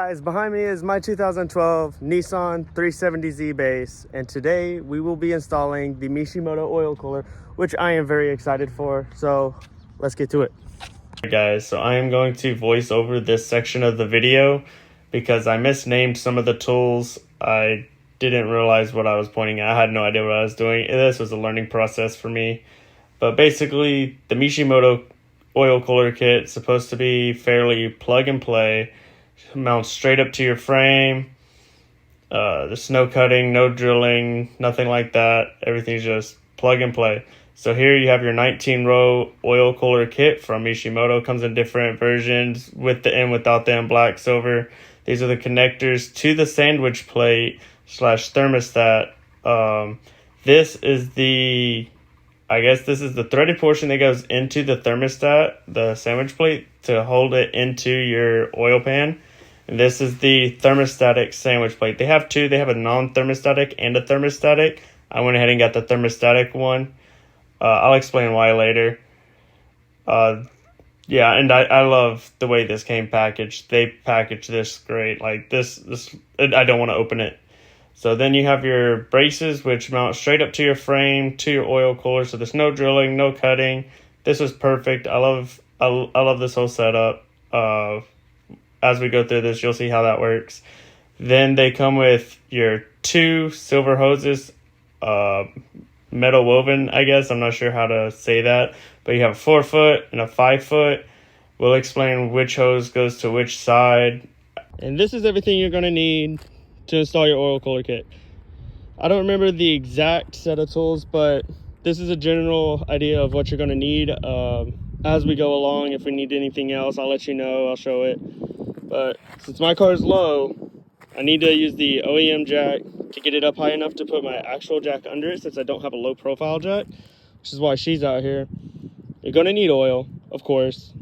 Guys, behind me is my 2012 Nissan 370Z base, and today we will be installing the Mishimoto oil cooler, which I am very excited for. So let's get to it. Hey guys, so I am going to voice over this section of the video because I misnamed some of the tools. I didn't realize what I was pointing at. I had no idea what I was doing. This was a learning process for me. But basically, the Mishimoto oil cooler kit is supposed to be fairly plug and play. Mounts straight up to your frame. There's no cutting, no drilling, nothing like that. Everything's just plug and play. So here you have your 19-row oil cooler kit from Mishimoto. Comes in different versions, with the M, without the M, black, silver. These are the connectors to the sandwich plate / thermostat. This is the threaded portion that goes into the thermostat, the sandwich plate, to hold it into your oil pan. And this is the thermostatic sandwich plate. They have two. They have a non-thermostatic and a thermostatic. I went ahead and got the thermostatic one. I'll explain why later. Yeah, and I love the way this came packaged. They packaged this great. Like this, I don't want to open it. So then you have your braces, which mount straight up to your frame, to your oil cooler. So there's no drilling, no cutting. This was perfect. I love this whole setup. As we go through this, you'll see how that works. Then they come with your two silver hoses, metal woven, I guess. I'm not sure how to say that. But you have a 4-foot and a 5-foot. We'll explain which hose goes to which side. And this is everything you're going to need to install your oil cooler kit. I don't remember the exact set of tools, but this is a general idea of what you're going to need. As we go along, if we need anything else, I'll let you know. I'll show it. But since my car is low, I need to use the OEM jack to get it up high enough to put my actual jack under it, since I don't have a low profile jack, which is why she's out here. You're going to need oil, of course.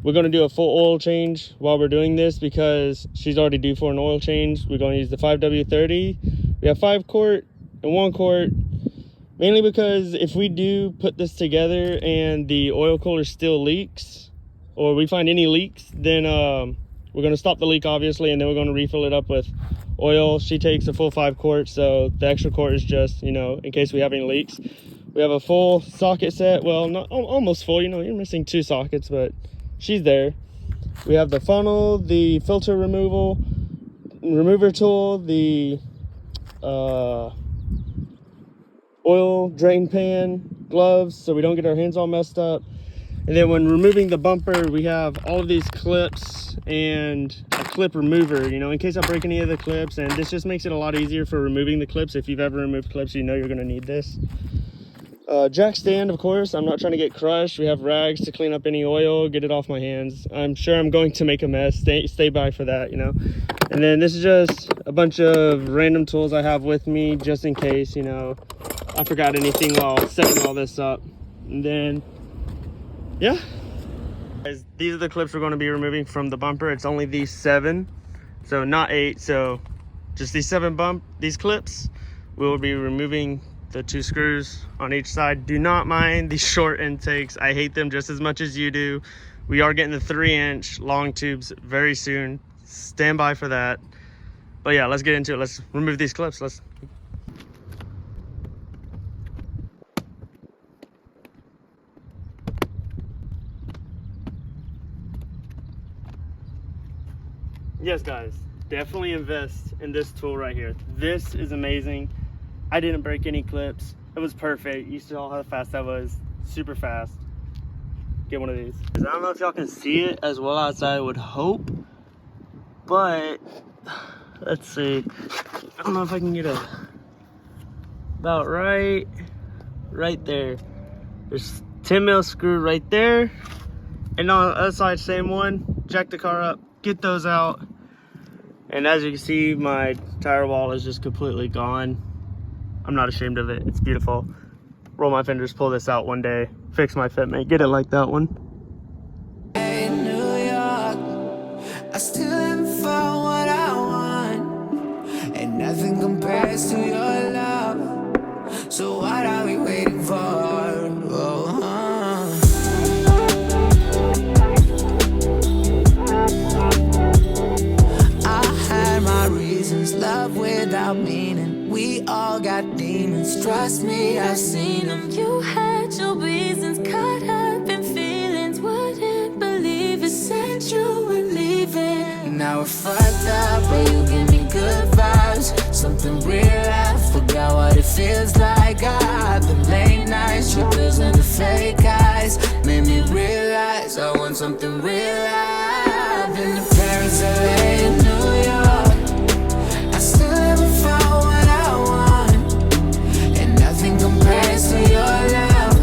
We're going to do a full oil change while we're doing this because she's already due for an oil change. We're going to use the 5W30. We have 5 quart and 1 quart, mainly because if we do put this together and the oil cooler still leaks, or we find any leaks, then we're going to stop the leak, obviously, and then we're going to refill it up with oil. She takes a full 5 quart, so the extra quart is just, in case we have any leaks. We have a full socket set. Well, not almost full. You're missing 2 sockets, but she's there. We have the funnel, the filter remover tool, the oil drain pan, gloves, so we don't get our hands all messed up. And then when removing the bumper, we have all of these clips and a clip remover, in case I break any of the clips. And this just makes it a lot easier for removing the clips. If you've ever removed clips, you're going to need this. Jack stand, of course. I'm not trying to get crushed. We have rags to clean up any oil, get it off my hands. I'm sure I'm going to make a mess. Stay by for that, And then this is just a bunch of random tools I have with me just in case, I forgot anything while setting all this up. And then, yeah. Guys, these are the clips we're going to be removing from the bumper. It's only these 7, so not 8. So just these 7 these clips. We'll be removing the 2 screws on each side. Do not mind these short intakes. I hate them just as much as you do. We are getting the 3-inch long tubes very soon. Stand by for that. But yeah, let's get into it. Let's remove these clips. Yes, guys, definitely invest in this tool right here. This is amazing. I didn't break any clips. It was perfect. You saw how fast that was. Super fast. Get one of these. I don't know if y'all can see it as well as I would hope, but let's see. I don't know if I can get it about right there. There's 10 mil screw right there. And on the other side, same one. Jack the car up, get those out. And as you can see, my tire wall is just completely gone. I'm not ashamed of it. It's beautiful. Roll my fenders, pull this out one day, fix my fitment, get it like that one. In New York, I still haven't found what I want, and nothing compares to your love. So what are we waiting for? Oh, I love without meaning. We all got demons, trust me, I've seen them. You had your reasons, caught up in feelings. Wouldn't believe it, said you were leaving. Now we're fucked up, but you give me good vibes. Something real, I forgot what it feels like. The late nights, your pills and the fake eyes made me realize I want something real. I've been to Paris, LA, and New York. I still haven't found what I want, and nothing compares to your love.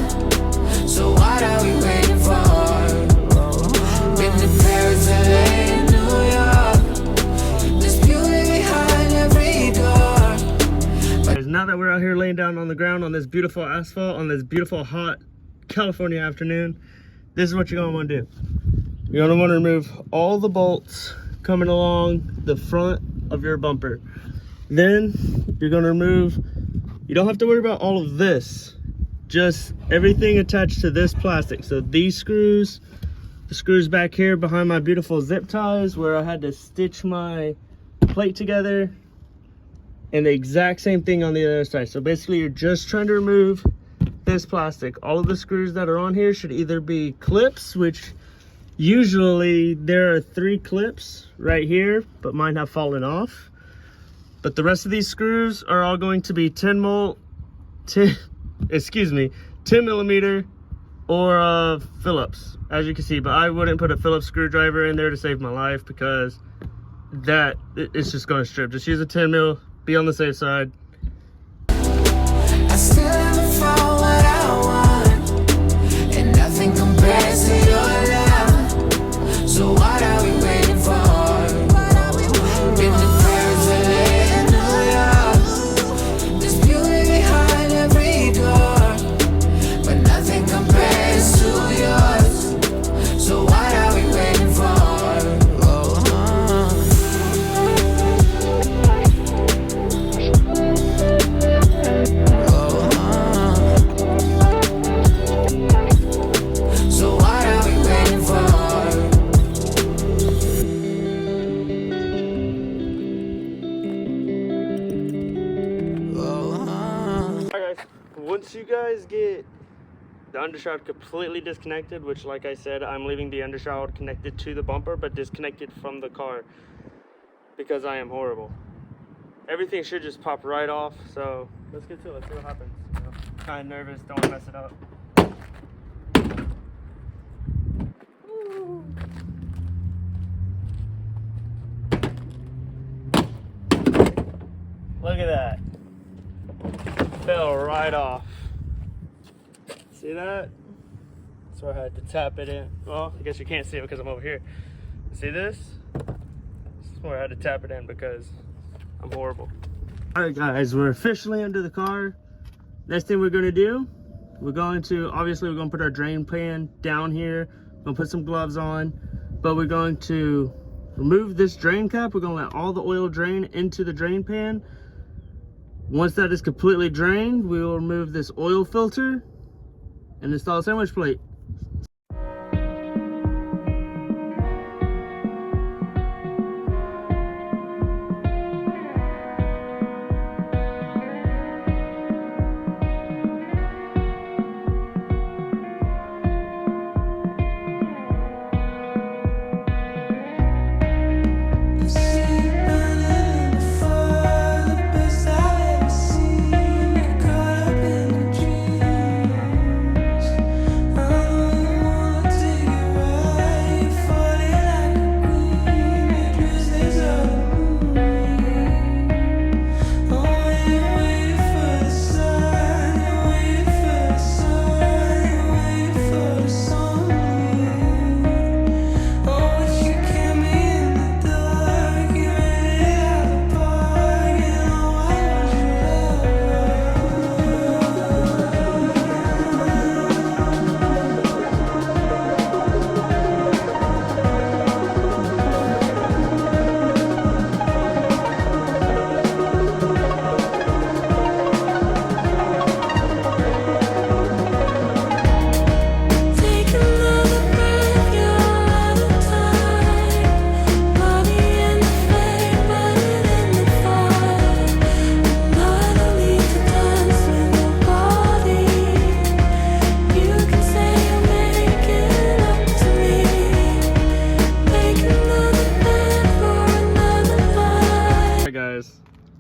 So what are we waiting for? Been to Paris, LA, and New York. There's beauty behind every door. Now that we're out here laying down on the ground on this beautiful asphalt, on this beautiful hot California afternoon, this is what you're gonna want to do. You're gonna want to remove all the bolts coming along the front of your bumper. Then you're gonna remove, you don't have to worry about all of this, just everything attached to this plastic. So these screws, the screws back here behind my beautiful zip ties where I had to stitch my plate together, and the exact same thing on the other side. So basically you're just trying to remove this plastic. All of the screws that are on here should either be clips, which usually there are 3 clips right here, but mine have fallen off. But the rest of these screws are all going to be 10 millimeter or Phillips, as you can see. But I wouldn't put a Phillips screwdriver in there to save my life, because that it's just going to strip. Just use a 10 mil, be on the safe side. I still haven't found what I want, and nothing compares to your love. So what are we waiting for? Been to Paris, LA, and New York. There's beauty behind every door, but nothing compares to yours. So what are we waiting for? Once you guys get the undershroud completely disconnected, which like I said, I'm leaving the undershroud connected to the bumper but disconnected from the car because I am horrible. Everything should just pop right off, so let's get to it. Let's see what happens. Kind of nervous, don't want to mess it up. Look at that. Fell right off. See that? So I had to tap it in. Well, I guess you can't see it because I'm over here. See this? This is where I had to tap it in because I'm horrible. Alright guys, we're officially under the car. Next thing we're gonna do, we're going to put our drain pan down here. We're gonna put some gloves on, but we're going to remove this drain cap. We're gonna let all the oil drain into the drain pan. Once that is completely drained, we will remove this oil filter and install a sandwich plate. Oh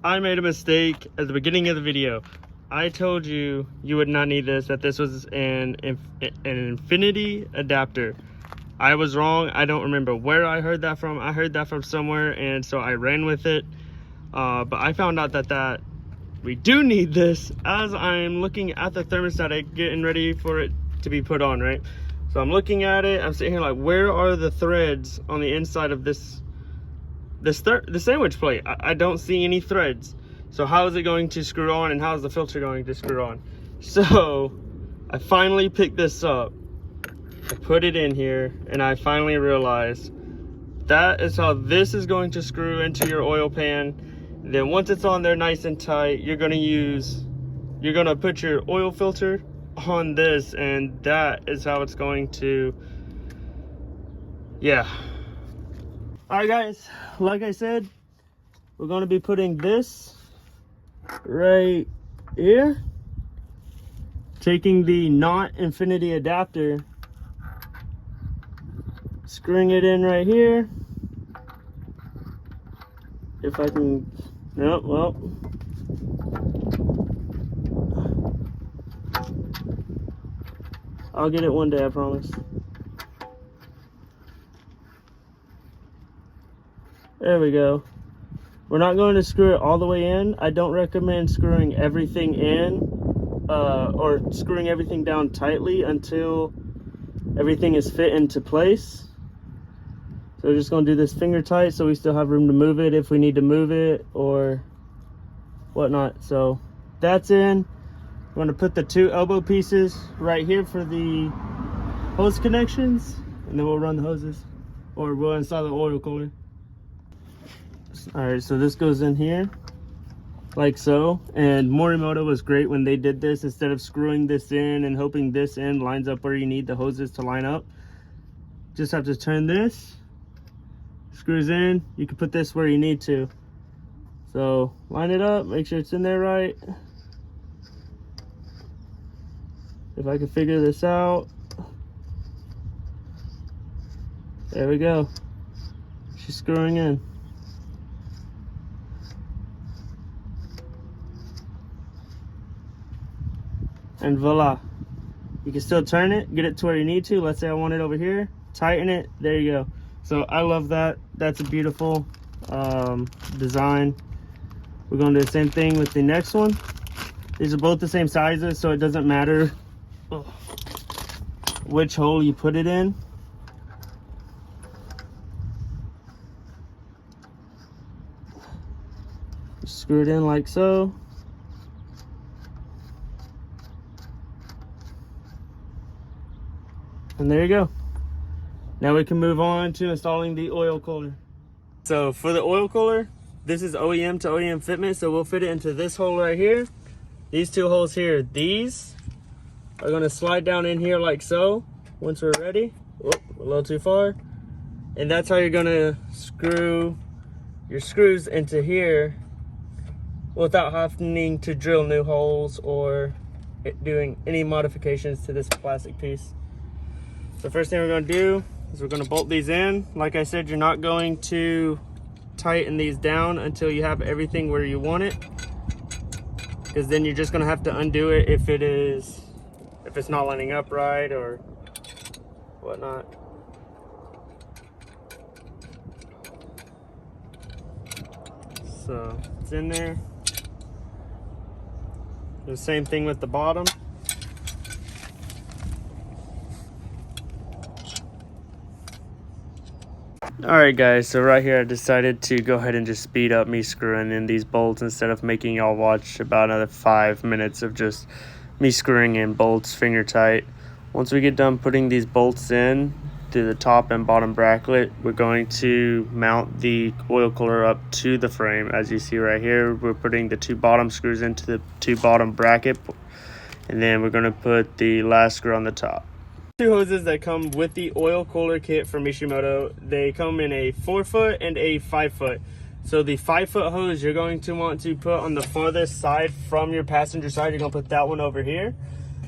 I made a mistake at the beginning of the video. I told you you would not need this, that this was an infinity adapter. I was wrong. I don't remember where I heard that from. I heard that from somewhere, and so I ran with it. But I found out that we do need this as I'm looking at the thermostatic, getting ready for it to be put on, right? So I'm looking at it. I'm sitting here like, where are the threads on the inside of the sandwich plate? I don't see any threads. So how is it going to screw on, and how is the filter going to screw on? So I finally picked this up. I put it in here, and I finally realized that is how this is going to screw into your oil pan. Then once it's on there nice and tight, you're gonna put your oil filter on this, and that is how it's going to, yeah. All right guys, like I said, we're going to be putting this right here, taking the not infinity adapter, screwing it in right here. If I can, nope, well, I'll get it one day, I promise. There we go. We're not going to screw it all the way in. I don't recommend screwing everything in or screwing everything down tightly until everything is fit into place. So we're just going to do this finger tight so we still have room to move it if we need to move it or whatnot. So that's in. I'm going to put the 2 elbow pieces right here for the hose connections, and then we'll run the hoses, or we'll install the oil cooler. All right, so this goes in here like so, and Mishimoto was great when they did this. Instead of screwing this in and hoping this end lines up where you need the hoses to line up, just have to turn this, screws in. You can put this where you need to. So line it up, make sure it's in there right. If I can figure this out, there we go. She's screwing in. And voila. You can still turn it, get it to where you need to. Let's say I want it over here, tighten it, there you go. So I love that. That's a beautiful design. We're going to do the same thing with the next one. These are both the same sizes, so it doesn't matter which hole you put it in. Just screw it in like so. And there you go. Now we can move on to installing the oil cooler. So for the oil cooler, this is OEM to OEM fitment, so we'll fit it into this hole right here. These 2 holes here, these are gonna slide down in here like so once we're ready. Whoop, a little too far. And that's how you're gonna screw your screws into here without having to drill new holes or doing any modifications to this plastic piece. The first thing we're going to do is we're going to bolt these in. Like I said, you're not going to tighten these down until you have everything where you want it, because then you're just going to have to undo it if it's not lining up right or whatnot. So it's in there. The same thing with the bottom. Alright guys, so right here I decided to go ahead and just speed up me screwing in these bolts instead of making y'all watch about another 5 minutes of just me screwing in bolts finger tight. Once we get done putting these bolts in to the top and bottom bracket, we're going to mount the oil cooler up to the frame. As you see right here, we're putting the 2 bottom screws into the 2 bottom bracket, and then we're going to put the last screw on the top. 2 hoses that come with the oil cooler kit from Mishimoto. They come in a 4-foot and a 5-foot. So the 5-foot hose you're going to want to put on the farthest side from your passenger side. You're going to put that one over here.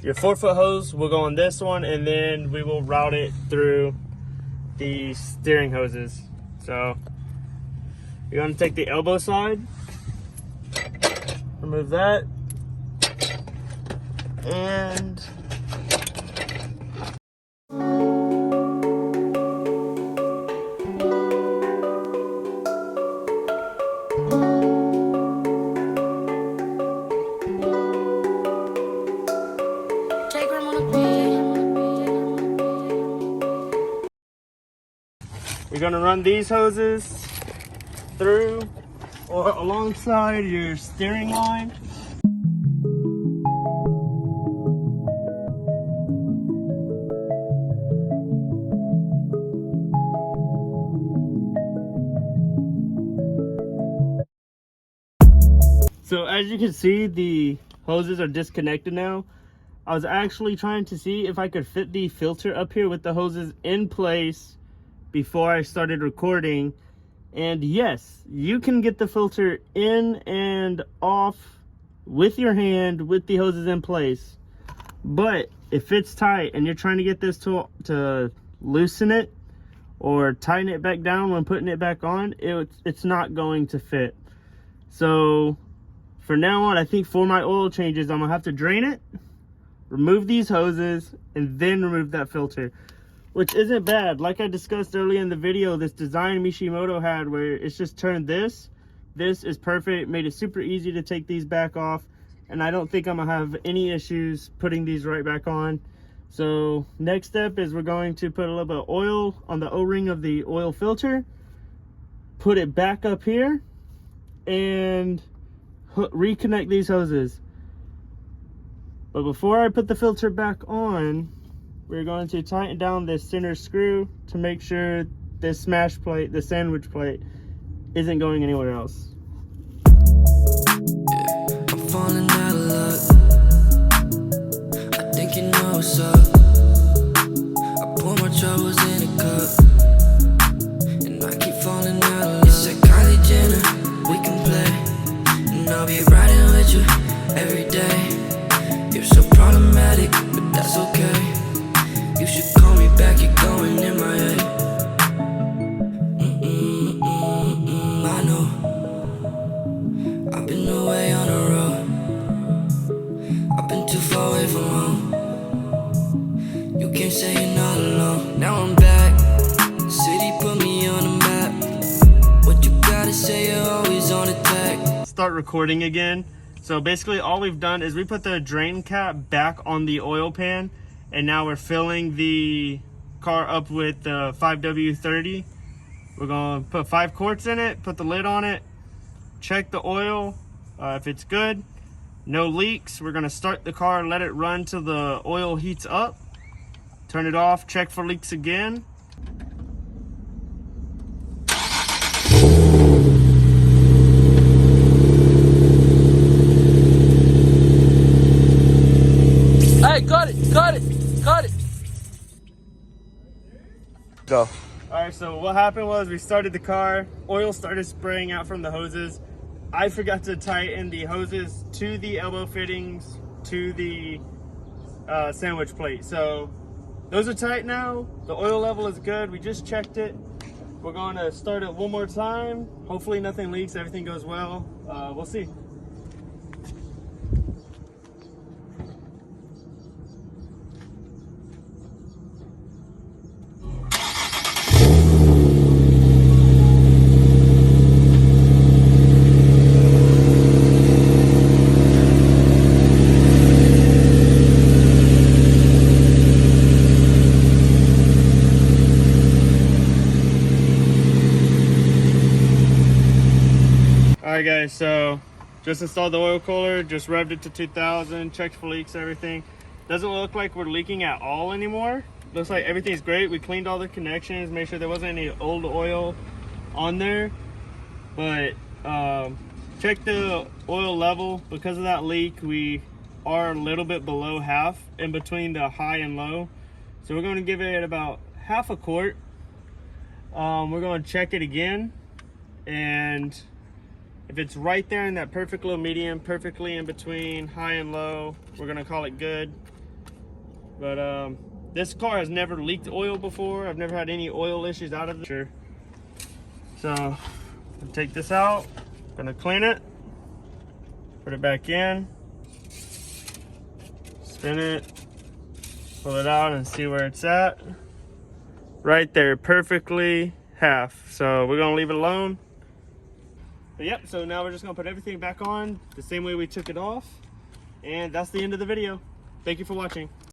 Your 4-foot hose will go on this one, and then we will route it through the steering hoses. So you're going to take the elbow side, remove that. And we're gonna run these hoses through or alongside your steering line. So as you can see, the hoses are disconnected now. I was actually trying to see if I could fit the filter up here with the hoses in place before I started recording. And yes, you can get the filter in and off with your hand with the hoses in place. But if it's tight and you're trying to get this to loosen it or tighten it back down when putting it back on, it's not going to fit. So for now on, I think for my oil changes, I'm gonna have to drain it, remove these hoses, and then remove that filter, which isn't bad. Like I discussed earlier in the video, this design Mishimoto had where it's just turned this is perfect. It made it super easy to take these back off, and I don't think I'm gonna have any issues putting these right back on. So next step is we're going to put a little bit of oil on the O-ring of the oil filter, put it back up here, and reconnect these hoses. But before I put the filter back on, we're going to tighten down this center screw to make sure this smash plate, the sandwich plate, isn't going anywhere else. I'm falling out of luck. I think you know what's up. I pour my troubles in a cup, and I keep falling out of luck. It's like Kylie Jenner, we can play, and I'll be riding with you every day. You're so problematic, but that's okay. You should call me back, you're going in my head. I know I've been away on the road. I've been too far away from home. You can't say you're not alone. Now I'm back. The city put me on the map. What you gotta say, you're always on attack. Start recording again. So basically all we've done is we put the drain cap back on the oil pan, and now we're filling the car up with the 5W30. We're gonna put 5 quarts in it, put the lid on it, check the oil. If it's good, no leaks, we're gonna start the car, let it run till the oil heats up, turn it off, check for leaks again. Hey, cut it. Go. Alright, so what happened was we started the car, oil started spraying out from the hoses. I forgot to tighten the hoses to the elbow fittings to the sandwich plate. So those are tight now. The oil level is good. We just checked it. We're going to start it one more time. Hopefully nothing leaks, everything goes well. We'll see. Alright guys, so just installed the oil cooler, just revved it to 2000, checked for leaks, everything. Doesn't look like we're leaking at all anymore. Looks like everything's great. We cleaned all the connections, made sure there wasn't any old oil on there. But check the oil level. Because of that leak, we are a little bit below half in between the high and low. So we're going to give it about half a quart. We're going to check it again, and if it's right there in that perfect low medium, perfectly in between high and low, we're gonna call it good. But this car has never leaked oil before. I've never had any oil issues out of it. So I'll take this out, gonna clean it. Put it back in, spin it, pull it out and see where it's at. Right there, perfectly half. So we're gonna leave it alone. But yep, so now we're just gonna put everything back on the same way we took it off. And that's the end of the video. Thank you for watching.